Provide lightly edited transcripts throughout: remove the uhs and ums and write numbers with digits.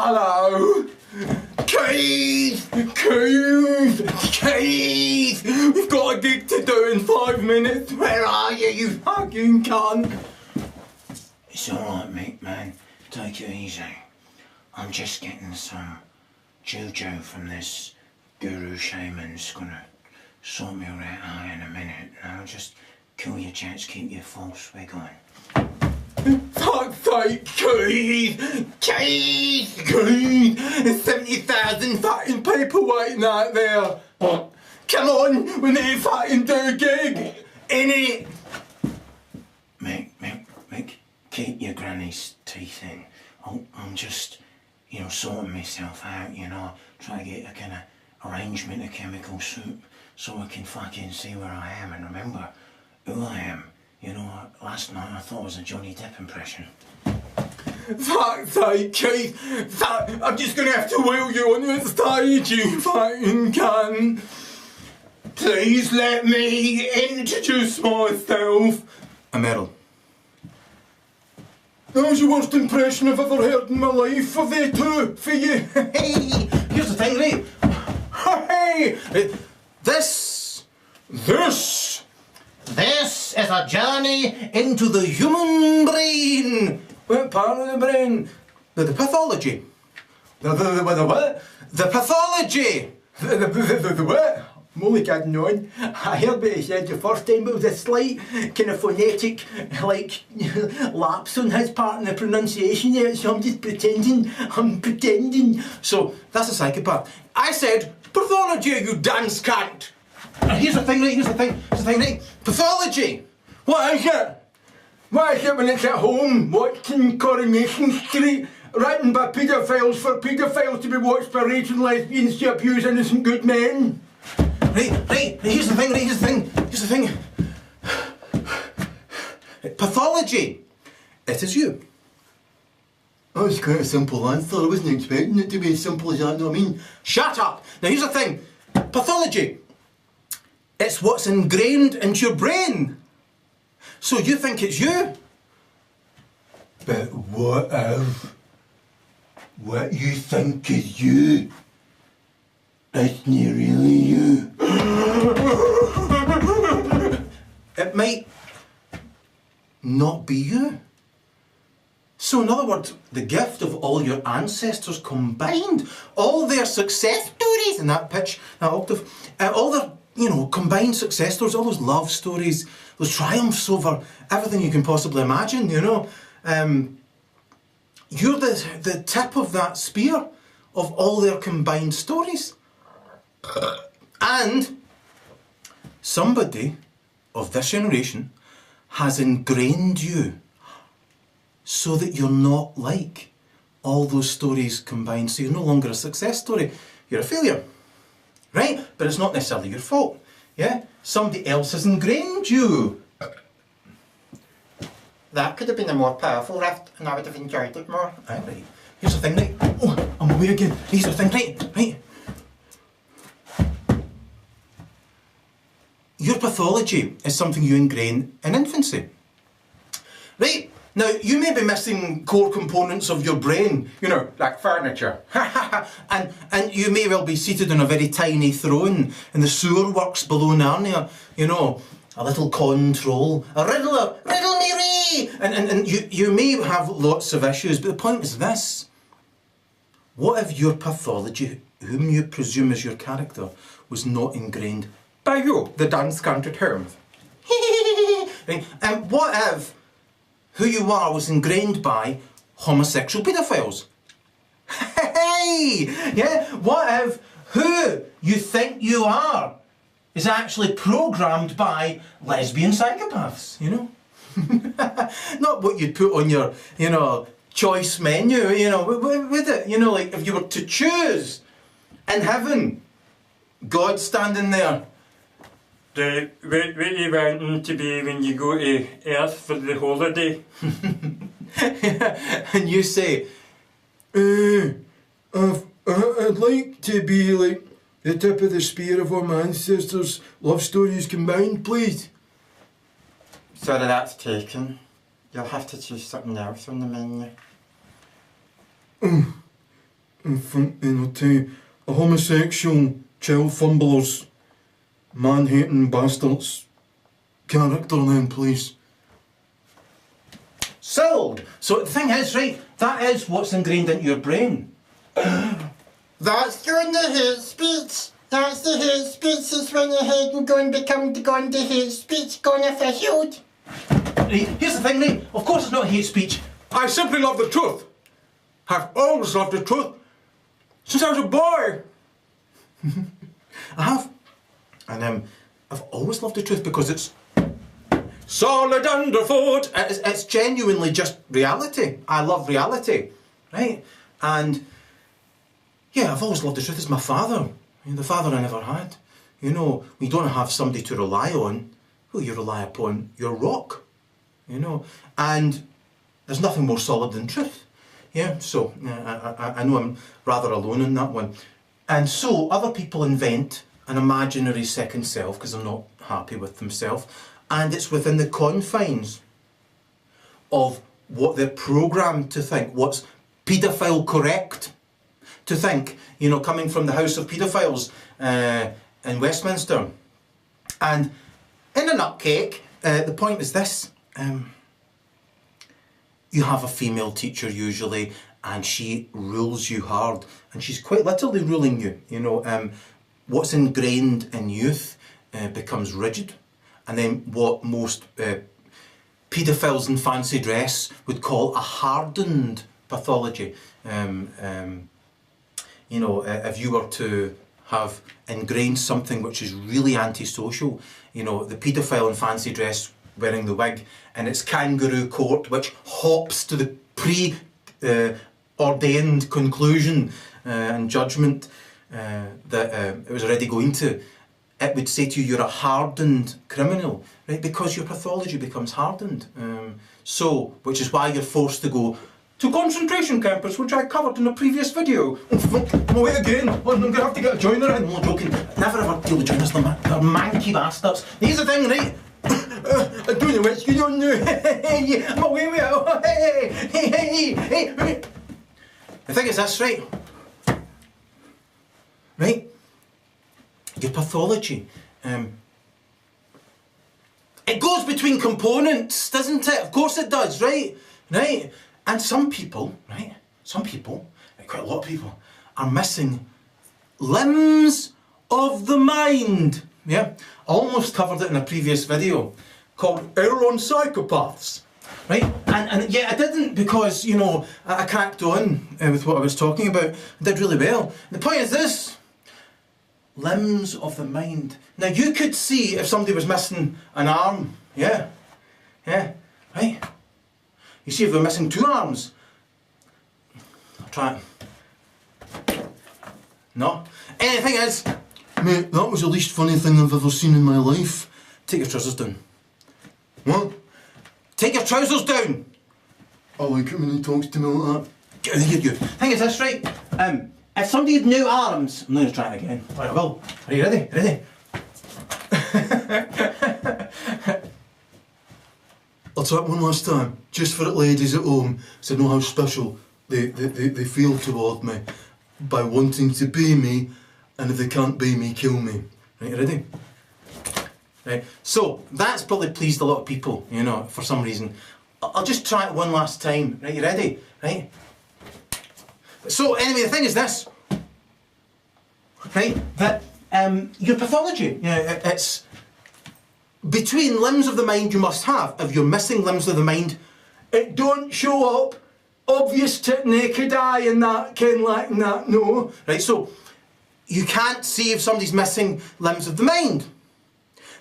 Hello! Keith! Keith! Keith! We've got a gig to do in 5 minutes. Where are you, you fucking cunt? It's alright, mate, man. Take it easy. I'm just getting some juju from this guru shaman's gonna sort me right out in a minute. Now just kill your jets, keep your false wig on. Fuck's sake, Keith! Keith! Keith! There's 70,000 fucking people waiting out there! Come on, we need to fucking do a gig! Innit? Mick, keep your granny's teeth in. I'm just, sorting myself out, try to get a kind of arrangement of chemical soup so I can fucking see where I am and remember who I am. Last night I thought it was a Johnny Depp impression. Fuck's sake, Keith! I'm just gonna have to wheel you on the stage, you fucking cunt! Please let me introduce myself. I'm Erol. That was the worst impression I've ever heard in my life. For they too, for you. Hey, here's the thing, right? Hey! This is a journey into the human brain. What part of the brain? The pathology. The what? The pathology. The what? I'm only kidding on. I heard what he said the first time, but it was a slight kind of phonetic, lapse on his part in the pronunciation there, so I'm just pretending. So, that's a psychopath. I said, pathology, you Dunce-Cunt. Here's the thing, right? Pathology! What is it? What is it when it's at home, watching Coronation Street, written by paedophiles for paedophiles to be watched by raging lesbians to abuse innocent good men? Right, here's the thing. Pathology. It is you. Oh, it's quite a simple answer. I wasn't expecting it to be as simple as that, know what I mean? Shut up! Now here's the thing. Pathology. It's what's ingrained into your brain. So you think it's you. But what if what you think is you? It's not really you. It might not be you. So in other words, the gift of all your ancestors combined, all their success stories in that pitch, that octave, all their, combined success stories, all those love stories, those triumphs over everything you can possibly imagine, you're the tip of that spear of all their combined stories. And somebody of this generation has ingrained you so that you're not like all those stories combined. So you're no longer a success story, you're a failure. Right? But it's not necessarily your fault. Yeah? Somebody else has ingrained you. That could have been a more powerful rift and I would have enjoyed it more. Right. Here's the thing, right? Oh, I'm away again. Here's the thing, right? Your pathology is something you ingrain in infancy. Right? Now, you may be missing core components of your brain, like furniture. and you may well be seated on a very tiny throne in the sewer works below Narnia, a little control, a riddler, riddle me ree! And you may have lots of issues, but the point is this. What if your pathology, whom you presume is your character, was not ingrained by you, the Dunce-Cunt at home? Right? And what if who you are was ingrained by homosexual paedophiles? Hey! Yeah? What if who you think you are is actually programmed by lesbian psychopaths, Not what you'd put on your, choice menu, with it, like if you were to choose in heaven, God standing there. What you want to be when you go to Earth for the holiday? And you say, I'd like to be like the tip of the spear of all my ancestors' love stories combined, please. Sorry, that's taken. You'll have to choose something else on the menu. in front, to a homosexual, child fumblers, man-hating bastards character then, please. Sold! So the thing is, right, that is what's ingrained into your brain. That's going to hate speech. That's the hate speech that's went ahead and going to become the hate speech going official. Right, here's the thing, right, of course it's not hate speech. I simply love the truth. I've always loved the truth. Since I was a boy. I have. And I've always loved the truth because it's Solid underfoot. it's genuinely just reality. I love reality, right? And yeah, I've always loved the truth. It's my father. I mean, the father I never had. You know, we don't have somebody to rely on. Who you rely upon? Your rock. You know, and there's nothing more solid than truth. Yeah, so I know I'm rather alone in that one. And so other people invent an imaginary second self because they're not happy with themselves. And it's within the confines of what they're programmed to think, what's paedophile correct to think, you know, coming from the house of paedophiles in Westminster. And in a nutcake, the point is this. You have a female teacher usually, and she rules you hard, and she's quite literally ruling you. You know, what's ingrained in youth becomes rigid, and then what most paedophiles in fancy dress would call a hardened pathology. You know, if you were to have ingrained something which is really antisocial, you know, the paedophile in fancy dress wearing the wig and its kangaroo court, which hops to the pre-ordained conclusion and judgment that it was already going to, it would say to you, you're a hardened criminal, right? Because your pathology becomes hardened. So, which is why you're forced to go to concentration camps, which I covered in a previous video. Oh fuck, I'm away again. I'm going to have to get a joiner in. No joking. Never ever deal with joiners, they're manky bastards. Here's the thing, right? I don't know what's going on now. I'm away with it. The thing is this, right? Right? Your pathology. It goes between components, doesn't it? Of course it does, right? Right? And some people, right? Some people, quite a lot of people, are missing limbs of the mind. Yeah? I almost covered it in a previous video called Erol On Psychopaths. Right? And yeah, I didn't because, you know, I cracked on with what I was talking about. I did really well. The point is this. Limbs of the mind. Now you could see if somebody was missing an arm. Yeah. Yeah. Right? You see if they're missing two arms. I'll try it. No. And the thing is, mate, that was the least funny thing I've ever seen in my life. Take your trousers down. What? Take your trousers down! I like it when he talks to me like that. Get out of here, you. Thing is this, right? If somebody had new arms, I'm not going to try it again. Right, I will. Are you ready? Ready? I'll try it one last time, just for the ladies at home, so know how special they feel toward me by wanting to be me, and if they can't be me, kill me. Right, you ready? Right. So, that's probably pleased a lot of people, you know, for some reason. I'll just try it one last time. Right, you ready? Right? So, anyway, the thing is this. Right? That your pathology, it's between limbs of the mind you must have. If you're missing limbs of the mind, It don't show up obvious to naked eye and that, ken like that, no. right, so you can't see if somebody's missing limbs of the mind.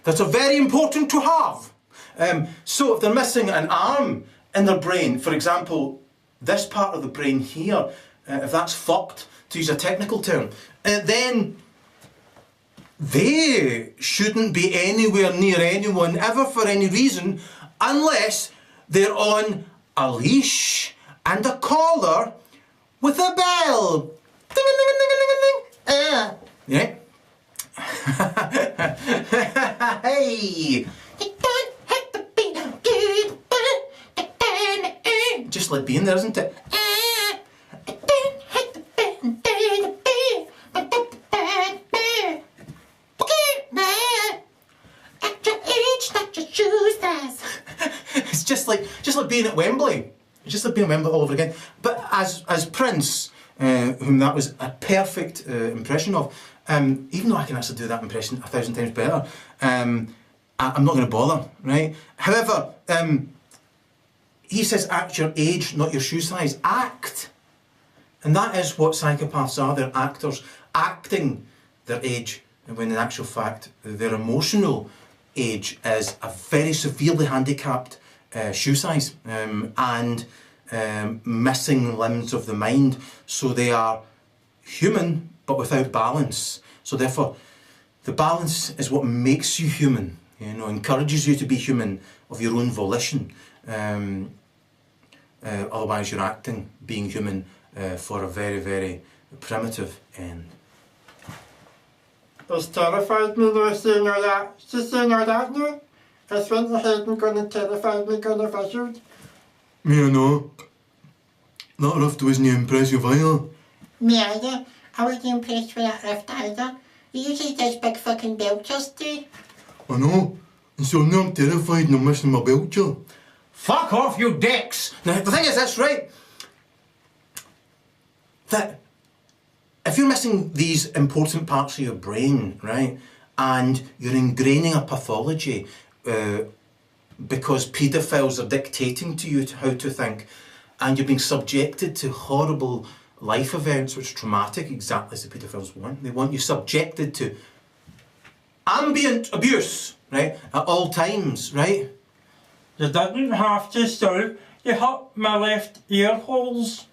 That are very important to have. So if they're missing an arm in their brain, for example, this part of the brain here, if that's fucked, to use a technical term, then they shouldn't be anywhere near anyone ever for any reason unless they're on a leash and a collar with a bell. Ding a ding a ding a ding a ding. Yeah. Hey. Just like being there, isn't it? like being at Wembley. It's just like being at Wembley all over again. But as Prince, whom that was a perfect impression of, even though I can actually do that impression 1,000 times better, I'm not going to bother, right? However, he says act your age, not your shoe size. Act. And that is what psychopaths are. They're actors acting their age, when in actual fact their emotional age is a very severely handicapped shoe size and missing limbs of the mind. So they are human but without balance. So therefore the balance is what makes you human, you know, encourages you to be human of your own volition. Otherwise you're acting being human for a very, very primitive end. It's terrified me now saying all that. She's saying all that now. I went ahead and gone and terrified me, gone and visualed. Me, I know. That rift wasn't impressive either. Me either. I wasn't impressed with that rift either. He usually does big fucking belchers too. I know. And so now I'm terrified and I'm missing my belcher. Fuck off, you dicks! Now, the thing is this, right? That if you're missing these important parts of your brain, right, and you're ingraining a pathology because paedophiles are dictating to you how to think, and you're being subjected to horrible life events which are traumatic, exactly as the paedophiles want. They want you subjected to ambient abuse, right, at all times, right? You didn't have to shout. You hit my left ear holes.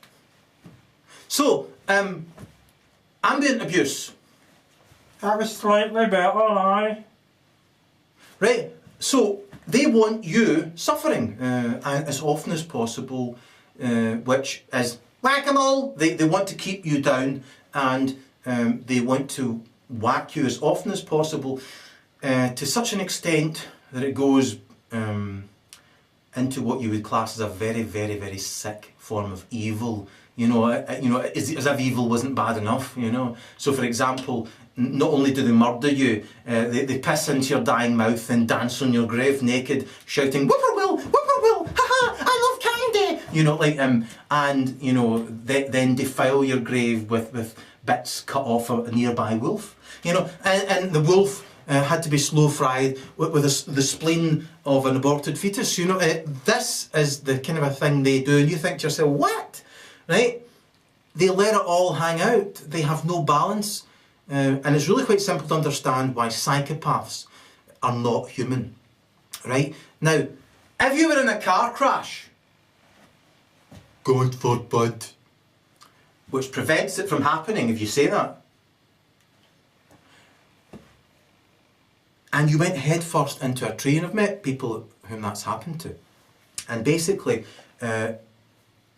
So, ambient abuse. That was slightly better, aye. Right, so they want you suffering as often as possible, which is whack-a-mole. They want to keep you down, and they want to whack you as often as possible to such an extent that it goes into what you would class as a very, very, very sick form of evil. You know, as if evil wasn't bad enough, you know. So, for example, not only do they murder you, they piss into your dying mouth and dance on your grave naked, shouting, "Whippoorwill, whippoorwill, haha, I love candy!" You know, like, and, you know, then defile your grave with bits cut off a nearby wolf. You know, and the wolf had to be slow-fried with the spleen of an aborted fetus. You know, this is the kind of a thing they do, and you think to yourself, what? Right? They let it all hang out. They have no balance. And it's really quite simple to understand why psychopaths are not human. Right? Now, if you were in a car crash, God forbid. which prevents it from happening if you say that, and you went head first into a tree, and I've met people whom that's happened to, and basically they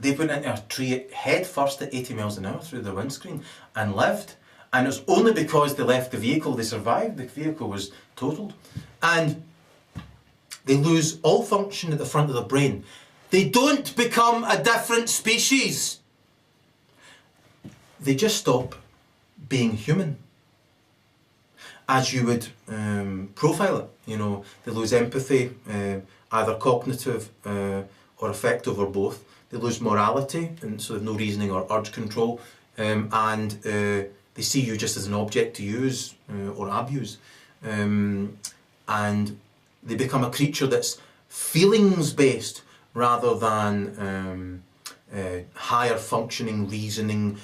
went into a tree head first at 80 miles an hour through their windscreen and lived. And it was only because they left the vehicle they survived. The vehicle was totaled. And they lose all function at the front of the brain. They don't become a different species. They just stop being human. As you would profile it. You know, they lose empathy, either cognitive or affective or both. They lose morality, and so they have no reasoning or urge control, and they see you just as an object to use or abuse, and they become a creature that's feelings-based rather than higher functioning, reasoning,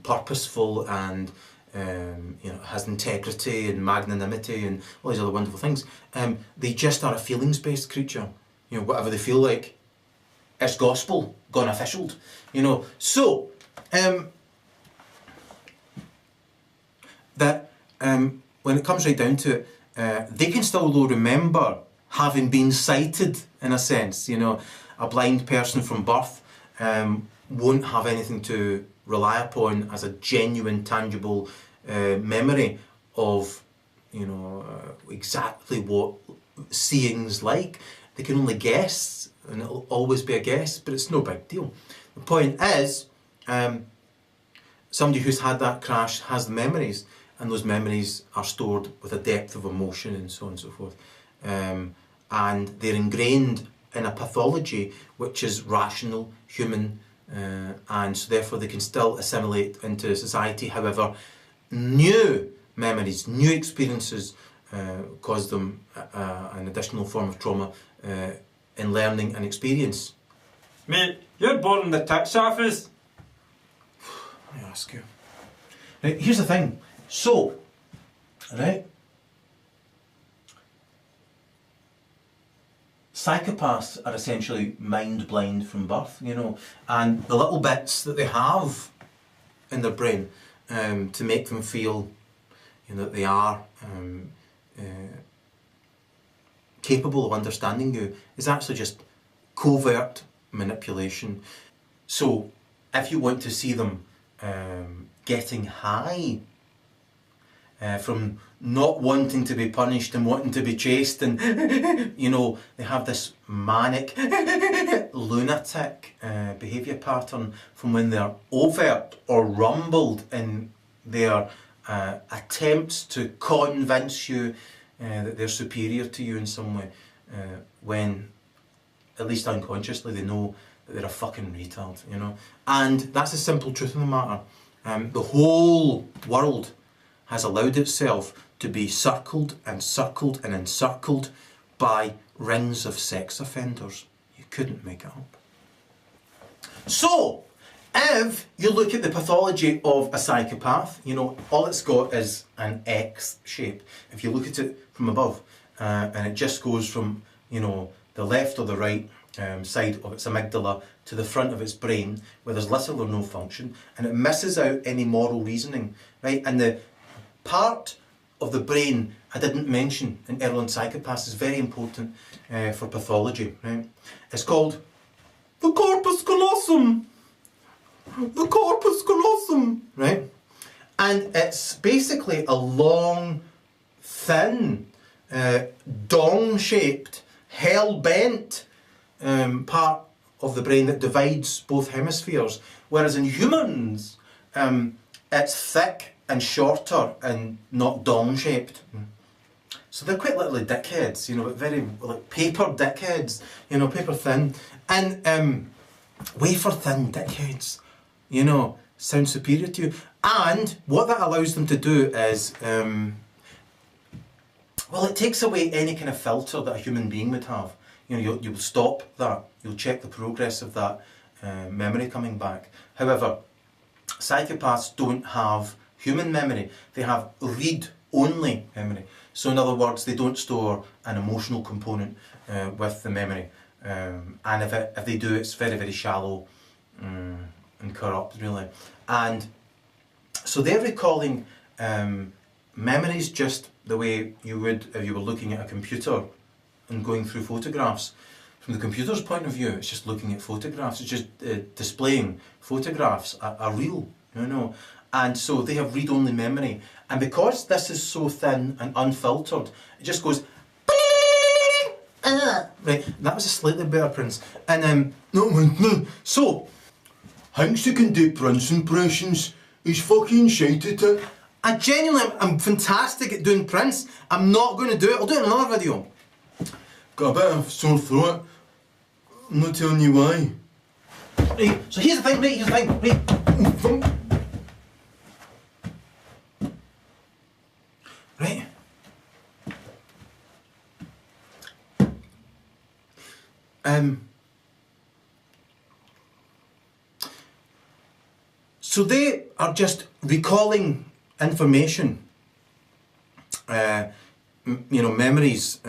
purposeful, and you know, has integrity and magnanimity and all these other wonderful things. They just are a feelings-based creature. You know, whatever they feel like. It's gospel gone officialed, you know. So that when it comes right down to it, they can still though remember having been sighted in a sense. You know, a blind person from birth won't have anything to rely upon as a genuine, tangible memory of, you know, exactly what seeing's like. They can only guess, and it'll always be a guess, but it's no big deal. The point is, somebody who's had that crash has the memories, and those memories are stored with a depth of emotion and so on and so forth. And they're ingrained in a pathology which is rational, human, and so therefore they can still assimilate into society. However, new memories, new experiences cause them an additional form of trauma in learning and experience. Mate, you're born in the tax office. I ask you. Right, here's the thing. So, right, psychopaths are essentially mind blind from birth, you know, and the little bits that they have in their brain to make them feel, you know, that they are capable of understanding you is actually just covert manipulation. So if you want to see them getting high from not wanting to be punished and wanting to be chased, and you know, they have this manic lunatic behaviour pattern from when they're overt or rumbled in their attempts to convince you that they're superior to you in some way, when at least unconsciously they know that they're a fucking retard, you know. And that's the simple truth of the matter. The whole world has allowed itself to be circled and circled and encircled by rings of sex offenders. You couldn't make it up. So, if you look at the pathology of a psychopath, you know, all it's got is an X shape. If you look at it from above, and it just goes from, you know, the left or the right side of its amygdala to the front of its brain, where there's little or no function, and it misses out any moral reasoning, right? And the part of the brain I didn't mention in Erol on Psychopaths is very important for pathology, right? It's called the corpus callosum. The corpus callosum, right? And it's basically a long, thin, dong-shaped, hell-bent part of the brain that divides both hemispheres, whereas in humans, it's thick and shorter and not dong-shaped. So they're quite literally dickheads, you know, but very like paper dickheads, you know, paper thin. And wafer thin dickheads, you know, sound superior to you. And what that allows them to do is, well, it takes away any kind of filter that a human being would have. You know, you'll stop that, you'll check the progress of that memory coming back. However, psychopaths don't have human memory, they have read-only memory. So in other words, they don't store an emotional component with the memory. And if they do, it's very, very shallow and corrupt, really. And so they're recalling memories just the way you would if you were looking at a computer and going through photographs. From the computer's point of view, it's just looking at photographs, it's just displaying photographs, a reel, you know. And so they have read-only memory. And because this is so thin and unfiltered, it just goes... Right, that was a slightly better Prince. And, no, so... Thinks you can do Prince impressions. He's fucking shite at it. I genuinely am fantastic at doing Prince. I'm not going to do it. I'll do it in another video. Got a bit of sore throat. I'm not telling you why. Right, so here's the thing, right, Right. So they are just recalling information, you know, memories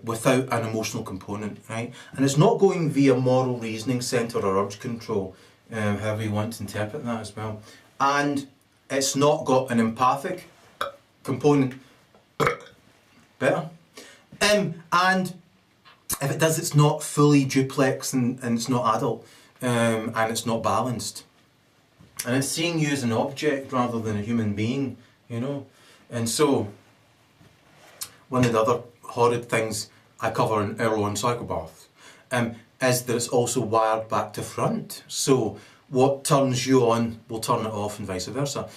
without an emotional component, right? And it's not going via moral reasoning centre or urge control, however you want to interpret that as well. And it's not got an empathic component. Better. And if it does, it's not fully duplex and it's not adult, and it's not balanced. And it's seeing you as an object rather than a human being, you know. And so, one of the other horrid things I cover in Erol on Psychopaths is that it's also wired back to front. So, what turns you on will turn it off and vice versa.